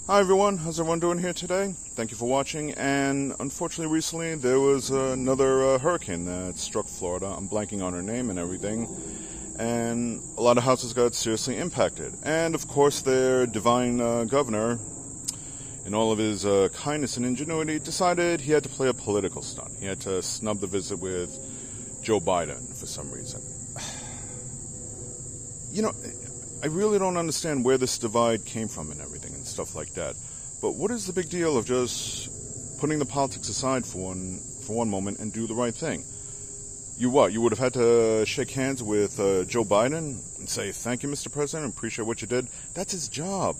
Hi everyone, how's everyone doing here today? Thank you for watching, and unfortunately recently there was another hurricane that struck Florida. I'm blanking on her name and everything, and a lot of houses got seriously impacted. And of course their divine governor, in all of his kindness and ingenuity, decided he had to play a political stunt. He had to snub the visit with Joe Biden for some reason. You know, I really don't understand where this divide came from and everything and stuff like that. But what is the big deal of just putting the politics aside for one moment and do the right thing? You would have had to shake hands with Joe Biden and say, "Thank you, Mr. President, appreciate what you did." That's his job.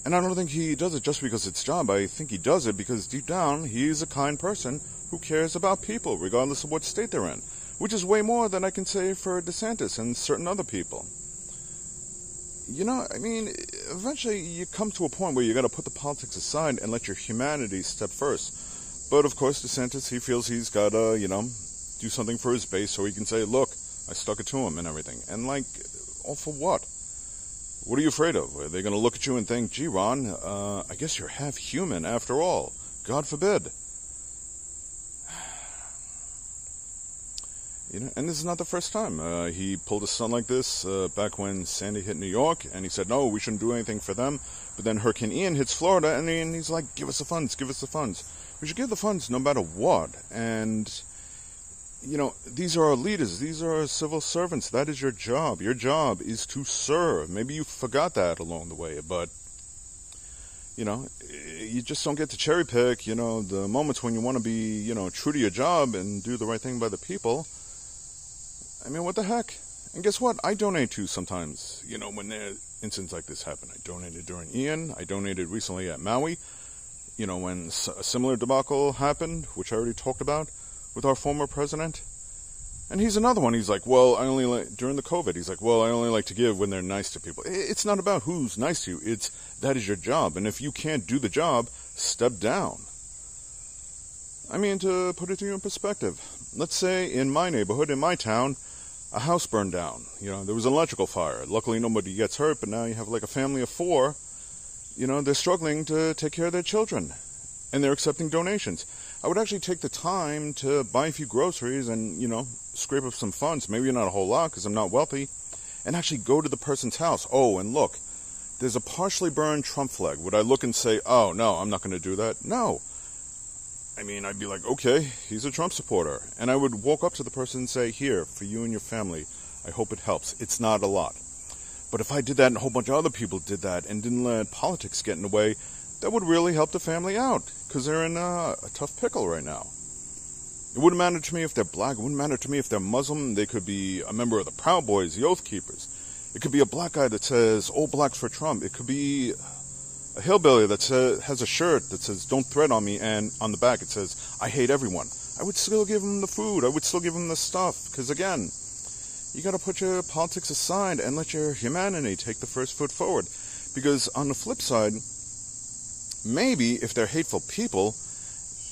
And I don't think he does it just because it's job. I think he does it because deep down, he's a kind person who cares about people, regardless of what state they're in. Which is way more than I can say for DeSantis and certain other people. You know, I mean, eventually you come to a point where you got to put the politics aside and let your humanity step first. But of course, DeSantis, he feels he's got to, do something for his base so he can say, "Look, I stuck it to him," and everything. And all for what? What are you afraid of? Are they going to look at you and think, "Gee, Ron, I guess you're half human after all. God forbid." And this is not the first time. He pulled a stunt like this back when Sandy hit New York, and he said, "No, we shouldn't do anything for them." But then Hurricane Ian hits Florida, and then he's like, "Give us the funds, give us the funds." We should give the funds no matter what. And, these are our leaders. These are our civil servants. That is your job. Your job is to serve. Maybe you forgot that along the way, but, you just don't get to cherry pick, the moments when you want to be, true to your job and do the right thing by the people. I mean, what the heck? And guess what? I donate too sometimes, when incidents like this happen. I donated during Ian. I donated recently at Maui, when a similar debacle happened, which I already talked about with our former president. And he's another one. He's like, "Well, during the COVID, he's like, "Well, I only like to give when they're nice to people." It's not about who's nice to you. That is your job. And if you can't do the job, step down. I mean, to put it to you in perspective, let's say in my neighborhood, in my town, a house burned down. There was an electrical fire. Luckily, nobody gets hurt, but now you have like a family of 4. They're struggling to take care of their children, and they're accepting donations. I would actually take the time to buy a few groceries and, scrape up some funds, maybe not a whole lot because I'm not wealthy, and actually go to the person's house. Oh, and look, there's a partially burned Trump flag. Would I look and say, "Oh, no, I'm not going to do that"? No. I mean, I'd be like, "Okay, he's a Trump supporter." And I would walk up to the person and say, "Here, for you and your family, I hope it helps." It's not a lot. But if I did that and a whole bunch of other people did that and didn't let politics get in the way, that would really help the family out, because they're in a tough pickle right now. It wouldn't matter to me if they're black. It wouldn't matter to me if they're Muslim. They could be a member of the Proud Boys, the Oath Keepers. It could be a black guy that says, "All blacks for Trump." It could be a hillbilly that has a shirt that says, "Don't threat on me," and on the back it says, "I hate everyone." I would still give him the food. I would still give him the stuff. Because again, you got to put your politics aside and let your humanity take the first foot forward. Because on the flip side, maybe if they're hateful people,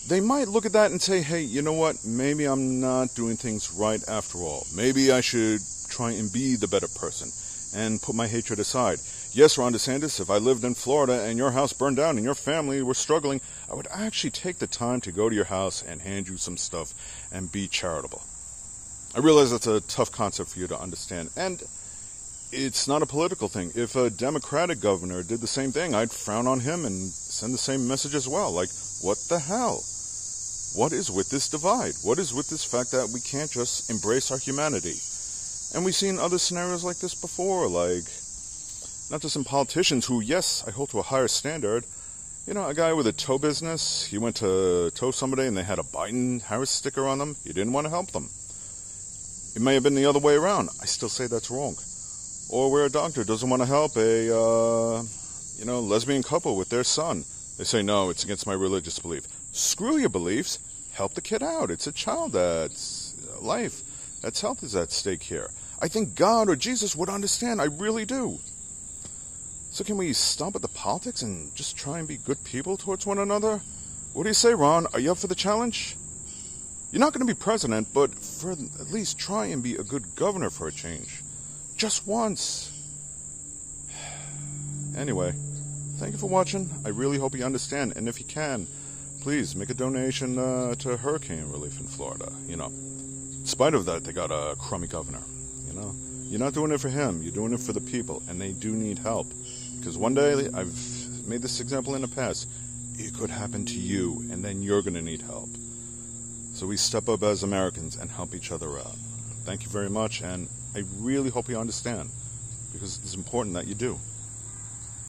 they might look at that and say, "Hey, you know what? Maybe I'm not doing things right after all. Maybe I should try and be the better person and put my hatred aside." Yes, Ron DeSantis, if I lived in Florida and your house burned down and your family were struggling, I would actually take the time to go to your house and hand you some stuff and be charitable. I realize that's a tough concept for you to understand. And it's not a political thing. If a Democratic governor did the same thing, I'd frown on him and send the same message as well. Like, what the hell? What is with this divide? What is with this fact that we can't just embrace our humanity? And we've seen other scenarios like this before, like, not just in politicians who, yes, I hold to a higher standard. A guy with a tow business, he went to tow somebody and they had a Biden-Harris sticker on them. He didn't want to help them. It may have been the other way around. I still say that's wrong. Or where a doctor doesn't want to help a, lesbian couple with their son. They say, "No, it's against my religious belief." Screw your beliefs. Help the kid out. It's a child. That's life. That's health is at stake here. I think God or Jesus would understand. I really do. So can we stop at the politics and just try and be good people towards one another? What do you say, Ron? Are you up for the challenge? You're not going to be president, but for at least try and be a good governor for a change. Just once. Anyway, thank you for watching. I really hope you understand. And if you can, please make a donation to hurricane relief in Florida. In spite of that, they got a crummy governor. You're not doing it for him. You're doing it for the people, and they do need help. Because one day, I've made this example in the past, it could happen to you, and then you're going to need help. So we step up as Americans and help each other out. Thank you very much, and I really hope you understand, because it's important that you do.